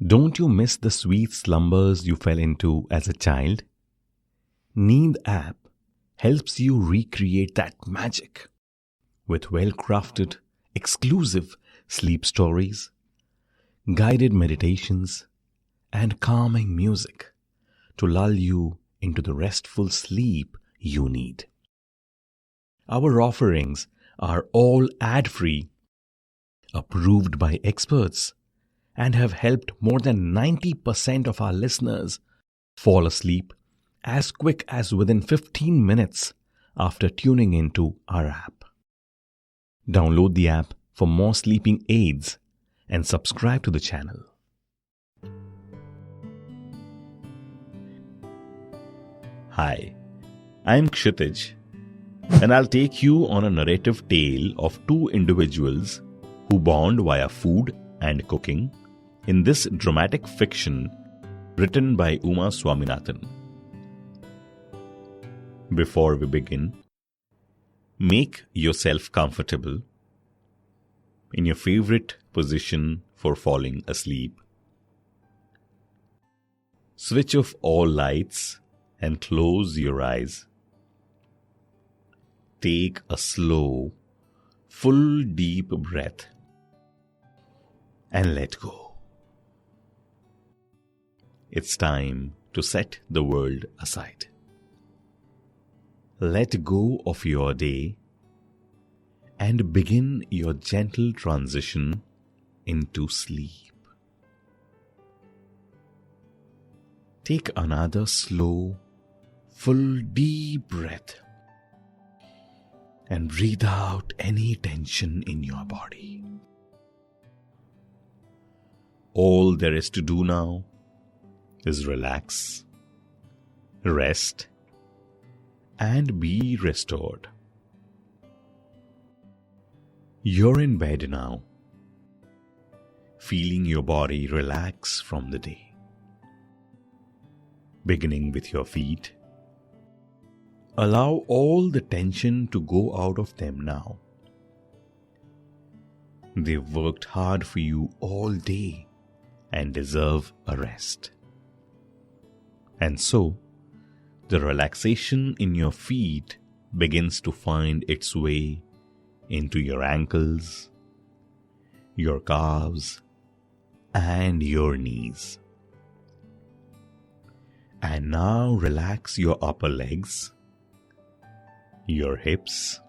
Don't you miss the sweet slumbers you fell into as a child? Neend app helps you recreate that magic with well-crafted, exclusive sleep stories, guided meditations, and calming music to lull you into the restful sleep you need. Our offerings are all ad-free, approved by experts, and have helped more than 90% of our listeners fall asleep as quick as within 15 minutes after tuning into our app. Download the app for more sleeping aids and subscribe to the channel. Hi, I'm Kshitij, and I'll take you on a narrative tale of two individuals who bond via food and cooking in this dramatic fiction written by Uma Swaminathan. Before we begin, make yourself comfortable in your favorite position for falling asleep. Switch off all lights and close your eyes. Take a slow, full deep breath and let go. It's time to set the world aside. Let go of your day and begin your gentle transition into sleep. Take another slow, full deep breath and breathe out any tension in your body. All there is to do now is relax, rest, and be restored. You're in bed now, feeling your body relax from the day. Beginning with your feet, allow all the tension to go out of them now. They've worked hard for you all day and deserve a rest. And so, the relaxation in your feet begins to find its way into your ankles, your calves, and your knees. And now relax your upper legs, your hips,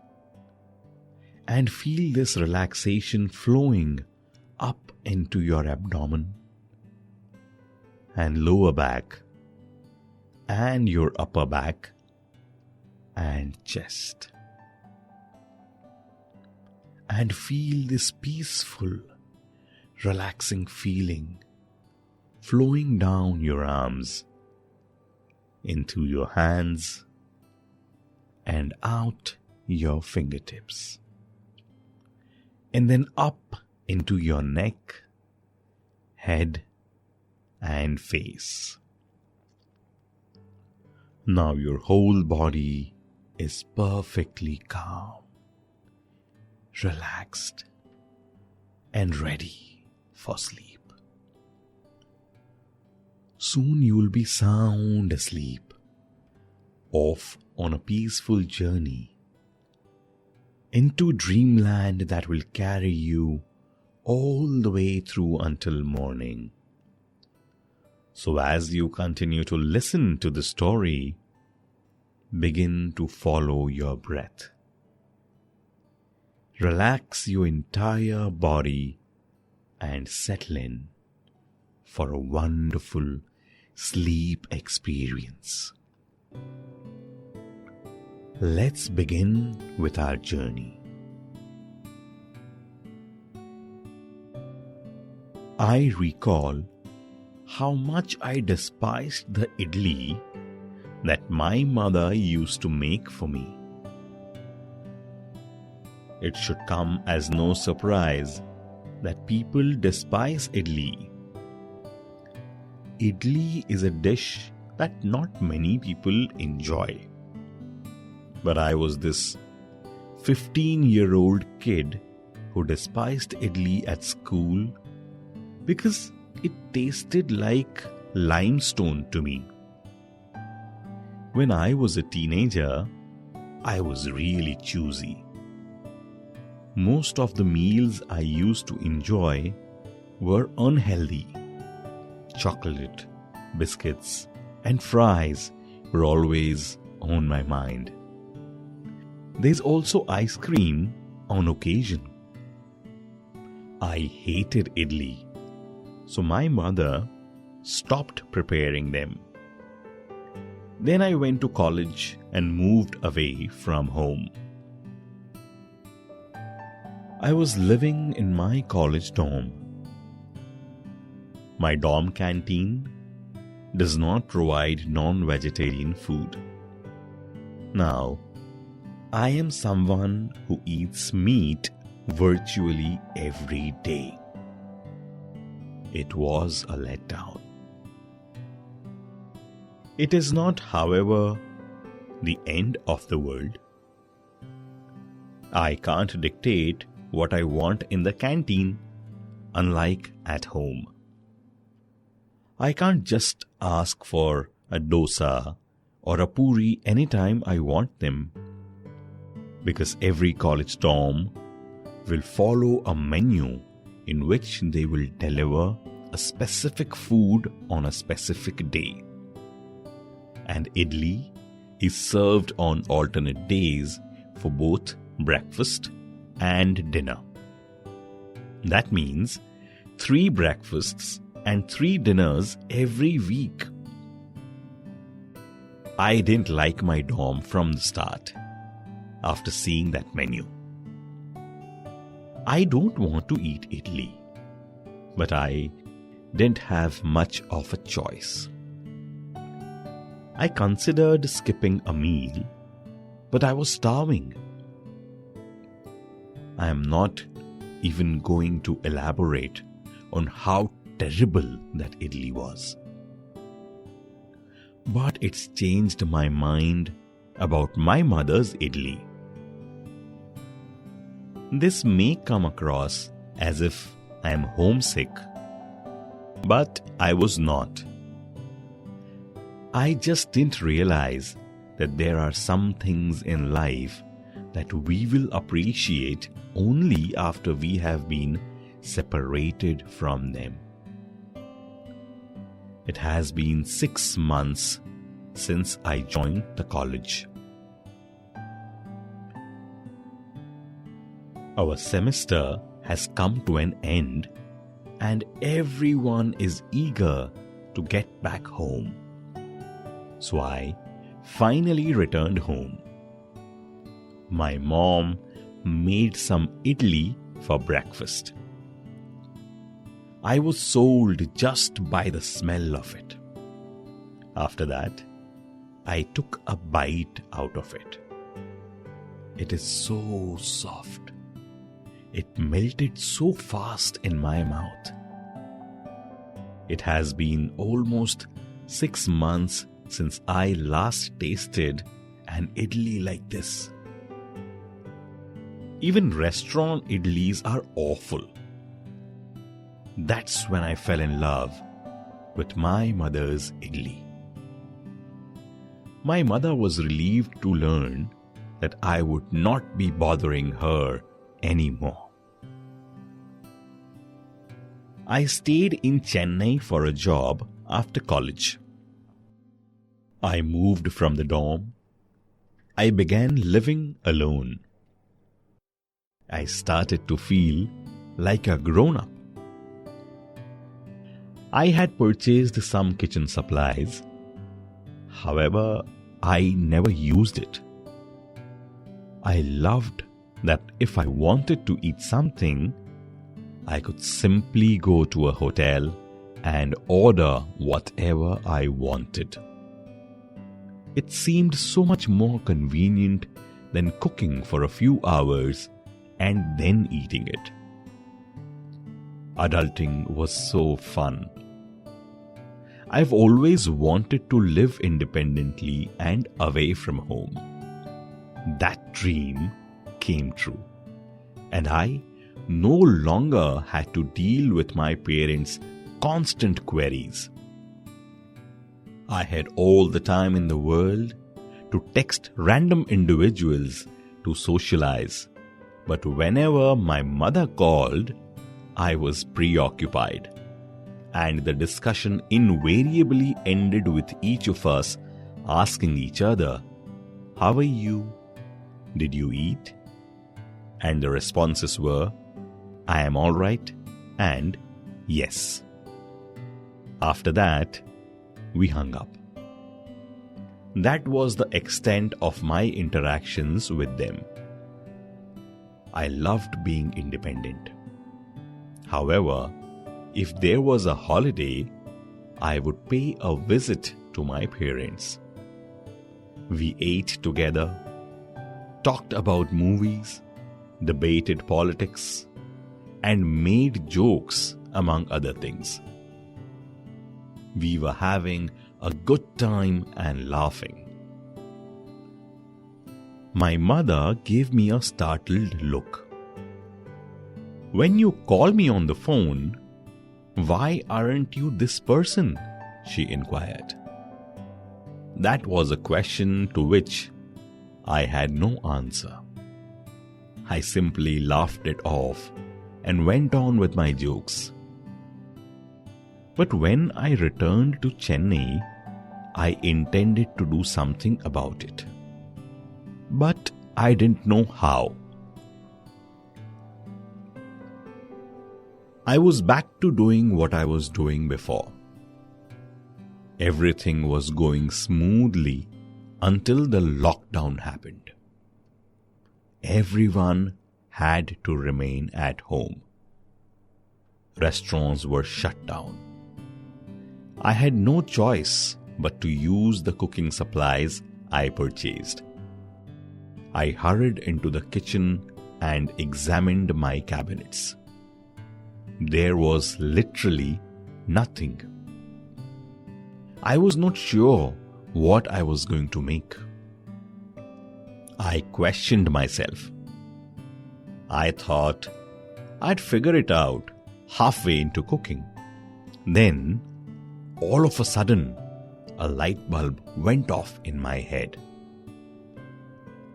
and feel this relaxation flowing up into your abdomen and lower back and your upper back and chest. And feel this peaceful, relaxing feeling flowing down your arms, into your hands, and out your fingertips. And then up into your neck, head, and face. Now your whole body is perfectly calm, relaxed, and ready for sleep. Soon you will be sound asleep, off on a peaceful journey into dreamland that will carry you all the way through until morning. So as you continue to listen to the story, begin to follow your breath. Relax your entire body and settle in for a wonderful sleep experience. Let's begin with our journey. I recall how much I despised the idli that my mother used to make for me. It should come as no surprise that people despise idli. Idli is a dish that not many people enjoy. But I was this 15-year-old kid who despised idli at school because it tasted like limestone to me. When I was a teenager, I was really choosy. Most of the meals I used to enjoy were unhealthy. Chocolate, biscuits, and fries were always on my mind. There's also ice cream on occasion. I hated idli, so my mother stopped preparing them. Then I went to college and moved away from home. I was living in my college dorm. My dorm canteen does not provide non-vegetarian food. Now, I am someone who eats meat virtually every day. It was a letdown. It is not, however, the end of the world. I can't dictate what I want in the canteen, unlike at home. I can't just ask for a dosa or a puri anytime I want them, because every college dorm will follow a menu in which they will deliver a specific food on a specific day. And idli is served on alternate days for both breakfast and dinner. That means 3 breakfasts and 3 dinners every week. I didn't like my dorm from the start after seeing that menu. I don't want to eat idli, but I didn't have much of a choice. I considered skipping a meal, but I was starving. I am not even going to elaborate on how terrible that idli was. But it's changed my mind about my mother's idli. This may come across as if I am homesick, but I was not. I just didn't realize that there are some things in life that we will appreciate only after we have been separated from them. It has been 6 months since I joined the college. Our semester has come to an end and everyone is eager to get back home. So I finally returned home. My mom made some idli for breakfast. I was sold just by the smell of it. After that, I took a bite out of it. It is so soft. It melted so fast in my mouth. It has been almost 6 months since I last tasted an idli like this. Even restaurant idlis are awful. That's when I fell in love with my mother's idli. My mother was relieved to learn that I would not be bothering her anymore. I stayed in Chennai for a job after college. I moved from the dorm. I began living alone. I started to feel like a grown-up. I had purchased some kitchen supplies. However, I never used it. I loved that if I wanted to eat something, I could simply go to a hotel and order whatever I wanted. It seemed so much more convenient than cooking for a few hours and then eating it. Adulting was so fun. I've always wanted to live independently and away from home. That dream came true, and I no longer had to deal with my parents constant queries. I had all the time in the world to text random individuals to socialize, but whenever my mother called, I was preoccupied, and the discussion invariably ended with each of us asking each other, "How are you? Did you eat?" And the responses were, "I am all right," and "Yes." After that, we hung up. That was the extent of my interactions with them. I loved being independent. However, if there was a holiday, I would pay a visit to my parents. We ate together, talked about movies, debated politics, and made jokes, among other things. We were having a good time and laughing. My mother gave me a startled look. "When you call me on the phone, why aren't you this person?" she inquired. That was a question to which I had no answer. I simply laughed it off and went on with my jokes. But when I returned to Chennai, I intended to do something about it. But I didn't know how. I was back to doing what I was doing before. Everything was going smoothly until the lockdown happened. Everyone had to remain at home. Restaurants were shut down. I had no choice but to use the cooking supplies I purchased. I hurried into the kitchen and examined my cabinets. There was literally nothing. I was not sure what I was going to make. I questioned myself. I thought I'd figure it out halfway into cooking. Then, all of a sudden, a light bulb went off in my head.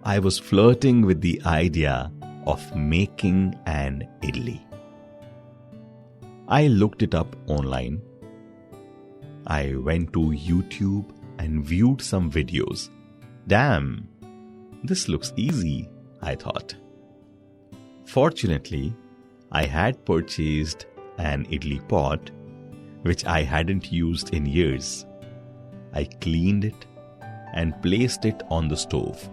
I was flirting with the idea of making an idli. I looked it up online. I went to YouTube and viewed some videos. Damn, this looks easy, I thought. Fortunately, I had purchased an idli pot, which I hadn't used in years. I cleaned it and placed it on the stove.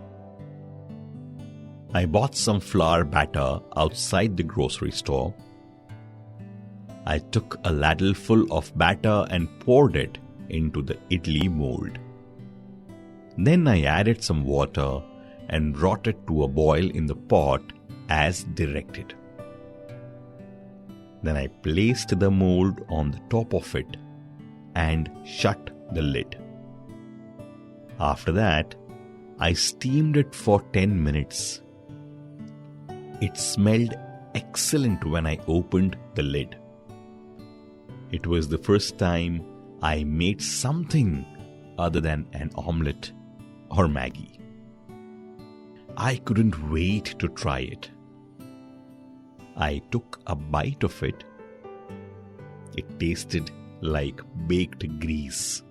I bought some flour batter outside the grocery store. I took a ladle full of batter and poured it into the idli mold. Then I added some water and brought it to a boil in the pot as directed. Then I placed the mold on the top of it and shut the lid. After that, I steamed it for 10 minutes. It smelled excellent when I opened the lid. It was the first time I made something other than an omelette or Maggie. I couldn't wait to try it. I took a bite of it. It tasted like baked grease.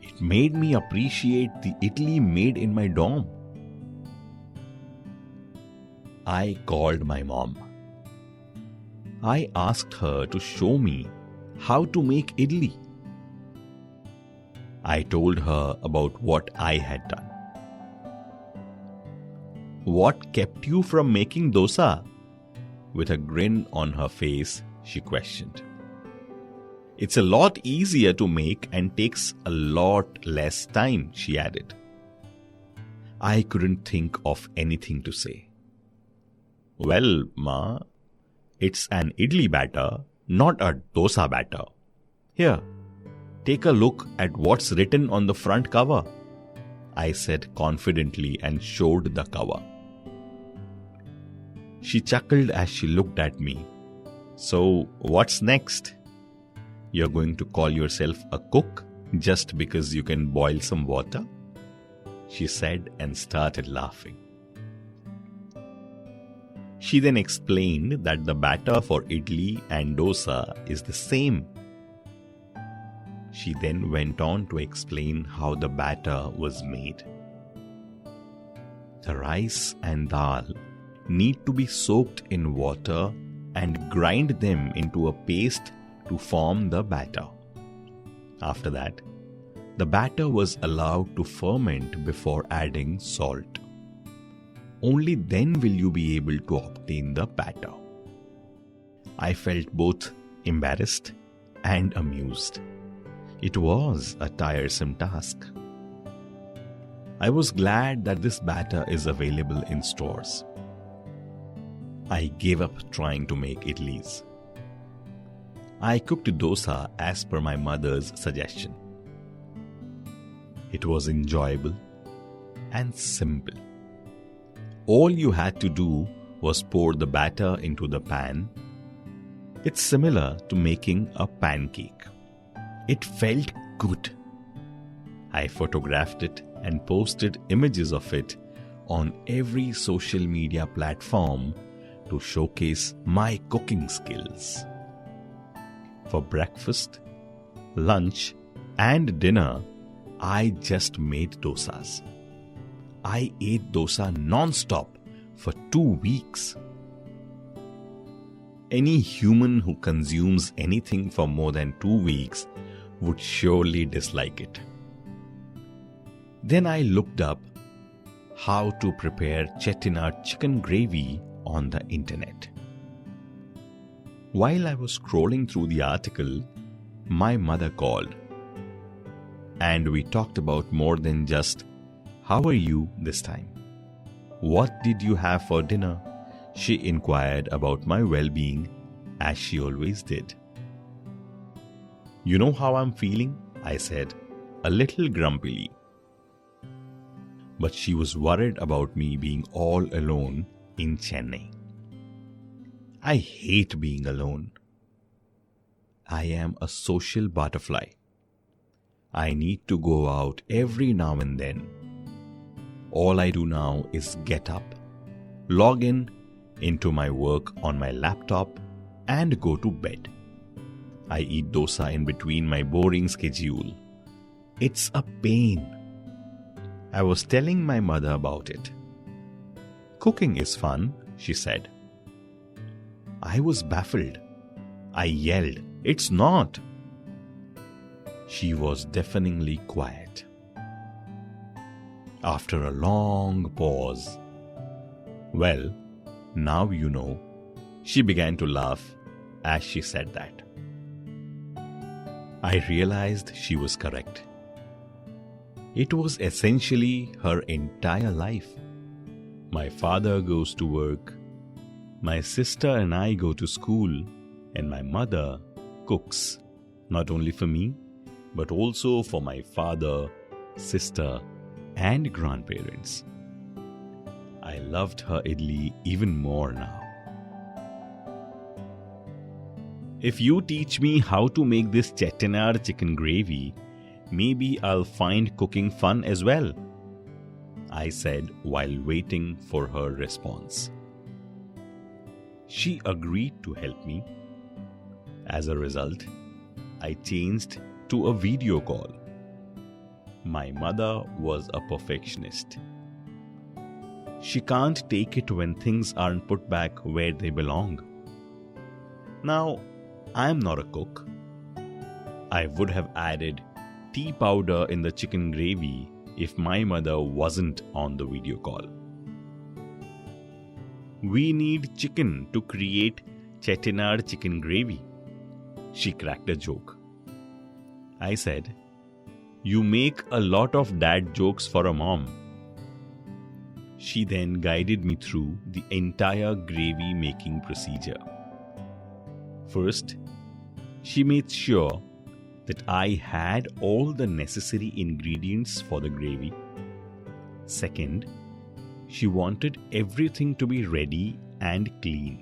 It made me appreciate the idli made in my dorm. I called my mom. I asked her to show me how to make idli. I told her about what I had done. "What kept you from making dosa?" With a grin on her face, she questioned. "It's a lot easier to make and takes a lot less time," she added. I couldn't think of anything to say. "Well, Ma, it's an idli batter, not a dosa batter. Here, take a look at what's written on the front cover," I said confidently and showed the cover. She chuckled as she looked at me. "So, what's next?" You're going to call yourself a cook just because you can boil some water? She said and started laughing. She then explained that the batter for idli and dosa is the same. She then went on to explain how the batter was made. The rice and dal need to be soaked in water and grind them into a paste to form the batter. After that, the batter was allowed to ferment before adding salt. Only then will you be able to obtain the batter. I felt both embarrassed and amused. It was a tiresome task. I was glad that this batter is available in stores. I gave up trying to make idlis. I cooked dosa as per my mother's suggestion. It was enjoyable and simple. All you had to do was pour the batter into the pan. It's similar to making a pancake. It felt good. I photographed it and posted images of it on every social media platform to showcase my cooking skills. For breakfast, lunch, and dinner, I just made dosas. I ate dosa non-stop for 2 weeks. Any human who consumes anything for more than 2 weeks would surely dislike it. Then I looked up how to prepare chettinad chicken gravy on the internet. While I was scrolling through the article, my mother called. And we talked about more than just, "How are you this time? What did you have for dinner?" She inquired about my well-being, as she always did. "You know how I'm feeling?" I said, a little grumpily. But she was worried about me being all alone in Chennai. I hate being alone. I am a social butterfly. I need to go out every now and then. All I do now is get up, log into my work on my laptop, and go to bed. I eat dosa in between my boring schedule. It's a pain. I was telling my mother about it. "Cooking is fun," she said. I was baffled. I yelled, "It's not!" She was deafeningly quiet. After a long pause, "Well, now you know," she began to laugh as she said that. I realized she was correct. It was essentially her entire life. My father goes to work, my sister and I go to school, and my mother cooks, not only for me, but also for my father, sister, and grandparents. I loved her idli even more now. "If you teach me how to make this chettinad chicken gravy, maybe I'll find cooking fun as well," I said while waiting for her response. She agreed to help me. As a result, I changed to a video call. My mother was a perfectionist. She can't take it when things aren't put back where they belong. Now, I'm not a cook. I would have added tea powder in the chicken gravy if my mother wasn't on the video call. "We need chicken to create chettinad chicken gravy," she cracked a joke. I said, "You make a lot of dad jokes for a mom." She then guided me through the entire gravy making procedure. First, she made sure that I had all the necessary ingredients for the gravy. Second, she wanted everything to be ready and clean.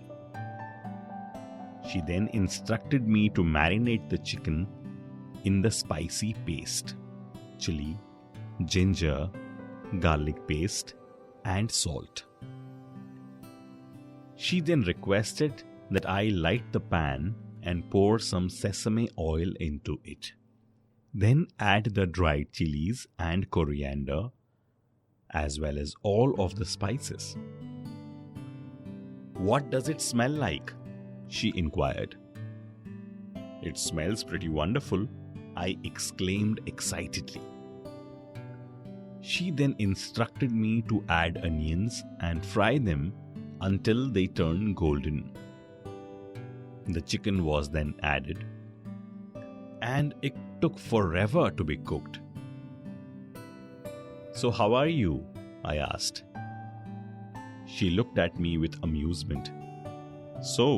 She then instructed me to marinate the chicken in the spicy paste, chili, ginger, garlic paste, and salt. She then requested that I light the pan and pour some sesame oil into it. Then add the dried chilies and coriander, as well as all of the spices. "What does it smell like?" she inquired. "It smells pretty wonderful," I exclaimed excitedly. She then instructed me to add onions and fry them until they turn golden. The chicken was then added, and it took forever to be cooked. "So how are you?" I asked. She looked at me with amusement. "So,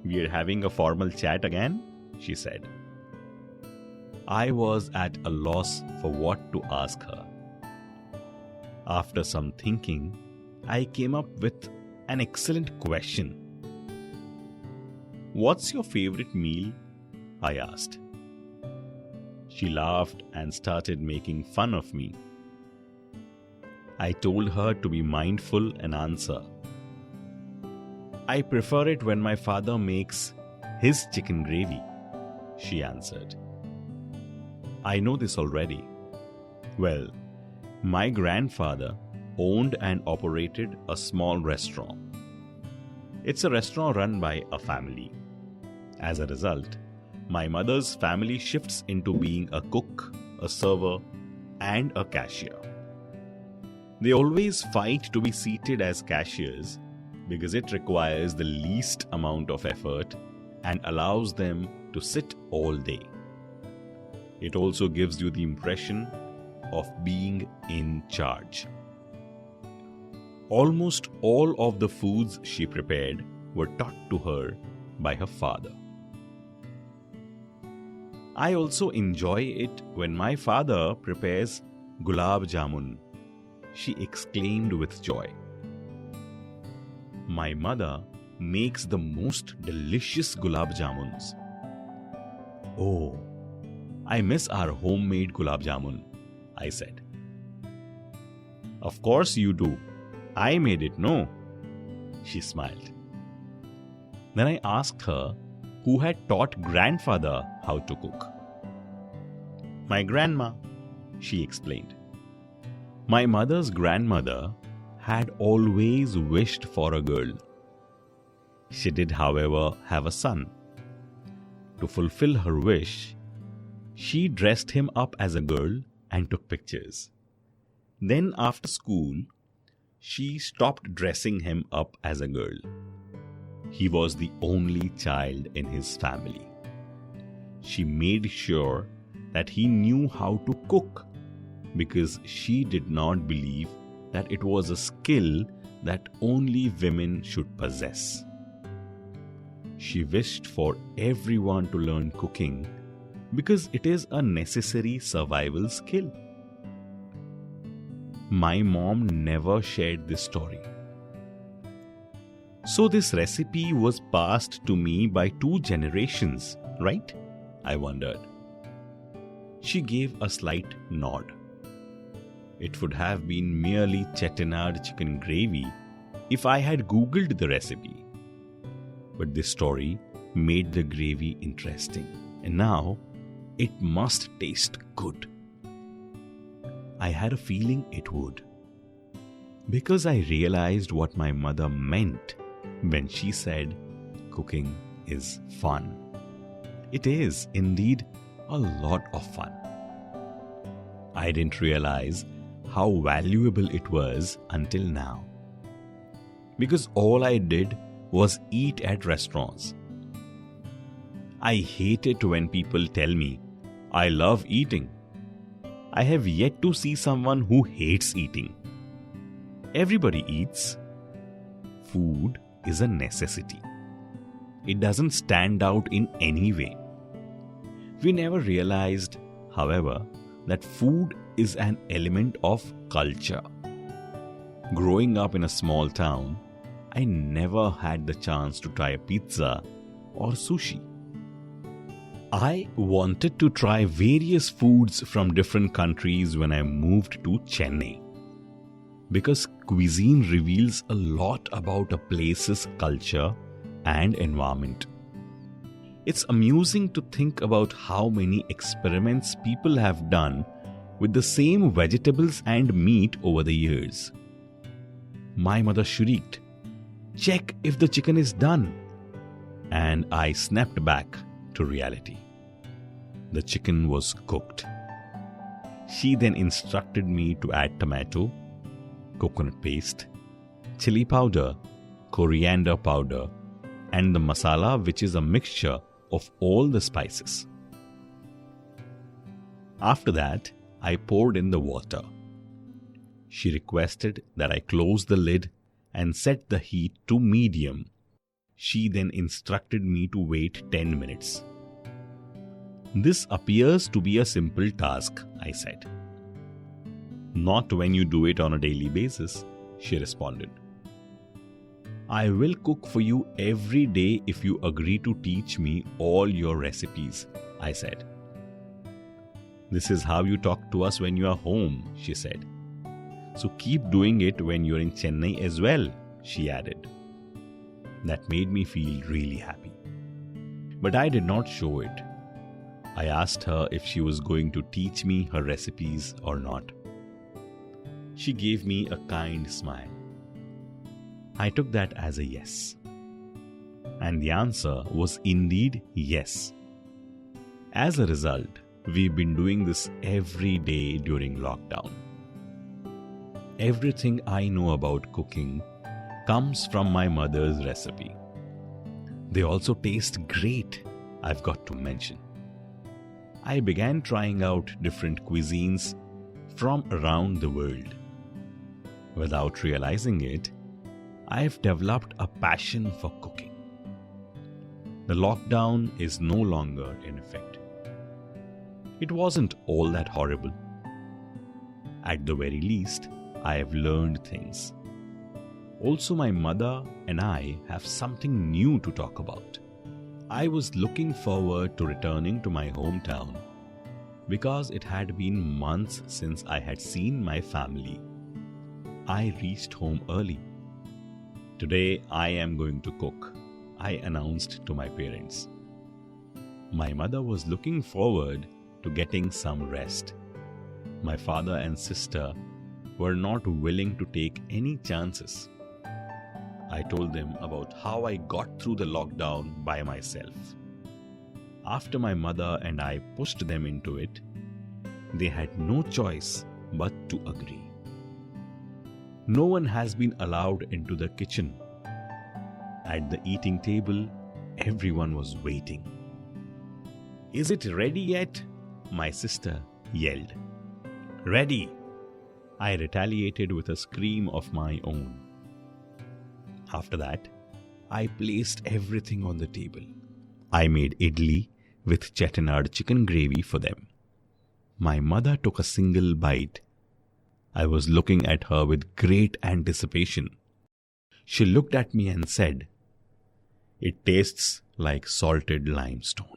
we're having a formal chat again?" she said. I was at a loss for what to ask her. After some thinking, I came up with an excellent question. "What's your favorite meal?" I asked. She laughed and started making fun of me. I told her to be mindful and answer. "I prefer it when my father makes his chicken gravy," she answered. "I know this already. Well, my grandfather owned and operated a small restaurant. It's a restaurant run by a family. As a result, my mother's family shifts into being a cook, a server, and a cashier. They always fight to be seated as cashiers because it requires the least amount of effort and allows them to sit all day. It also gives you the impression of being in charge." Almost all of the foods she prepared were taught to her by her father. "I also enjoy it when my father prepares gulab jamun," she exclaimed with joy. "My mother makes the most delicious gulab jamuns." "Oh, I miss our homemade gulab jamun," I said. "Of course you do. I made it, no?" She smiled. Then I asked her who had taught grandfather how to cook. "My grandma," she explained. My mother's grandmother had always wished for a girl. She did, however, have a son. To fulfill her wish, she dressed him up as a girl and took pictures. Then, after school, she stopped dressing him up as a girl. He was the only child in his family. She made sure that he knew how to cook because she did not believe that it was a skill that only women should possess. She wished for everyone to learn cooking because it is a necessary survival skill. My mom never shared this story. So this recipe was passed to me by 2 generations, right? I wondered. She gave a slight nod. It would have been merely chettinad chicken gravy if I had Googled the recipe. But this story made the gravy interesting, and now it must taste good. I had a feeling it would, because I realized what my mother meant when she said cooking is fun. It is indeed a lot of fun. I didn't realize how valuable it was until now, because all I did was eat at restaurants. I hate it when people tell me, "I love eating." I have yet to see someone who hates eating. Everybody eats. Food is a necessity. It doesn't stand out in any way. We never realized, however, that food is an element of culture. Growing up in a small town, I never had the chance to try a pizza or sushi. I wanted to try various foods from different countries when I moved to Chennai, because cuisine reveals a lot about a place's culture and environment. It's amusing to think about how many experiments people have done with the same vegetables and meat over the years. My mother shrieked, "Check if the chicken is done," and I snapped back to reality. The chicken was cooked. She then instructed me to add tomato, coconut paste, chili powder, coriander powder, and the masala, which is a mixture of all the spices. After that, I poured in the water. She requested that I close the lid and set the heat to medium. She then instructed me to wait 10 minutes. "This appears to be a simple task," I said. "Not when you do it on a daily basis," she responded. "I will cook for you every day if you agree to teach me all your recipes," I said. "This is how you talk to us when you are home," she said. "So keep doing it when you're in Chennai as well," she added. That made me feel really happy. But I did not show it. I asked her if she was going to teach me her recipes or not. She gave me a kind smile. I took that as a yes. And the answer was indeed yes. As a result, we've been doing this every day during lockdown. Everything I know about cooking comes from my mother's recipe. They also taste great, I've got to mention. I began trying out different cuisines from around the world. Without realizing it, I've developed a passion for cooking. The lockdown is no longer in effect. It wasn't all that horrible. At the very least, I have learned things. Also, my mother and I have something new to talk about. I was looking forward to returning to my hometown because it had been months since I had seen my family. I reached home early. "Today I am going to cook," I announced to my parents. My mother was looking forward to getting some rest. My father and sister were not willing to take any chances. I told them about how I got through the lockdown by myself. After my mother and I pushed them into it, they had no choice but to agree. No one has been allowed into the kitchen. At the eating table, everyone was waiting. "Is it ready yet?" my sister yelled. "Ready!" I retaliated with a scream of my own. After that, I placed everything on the table. I made idli with chettinad chicken gravy for them. My mother took a single bite. I was looking at her with great anticipation. She looked at me and said, "It tastes like salted limestone."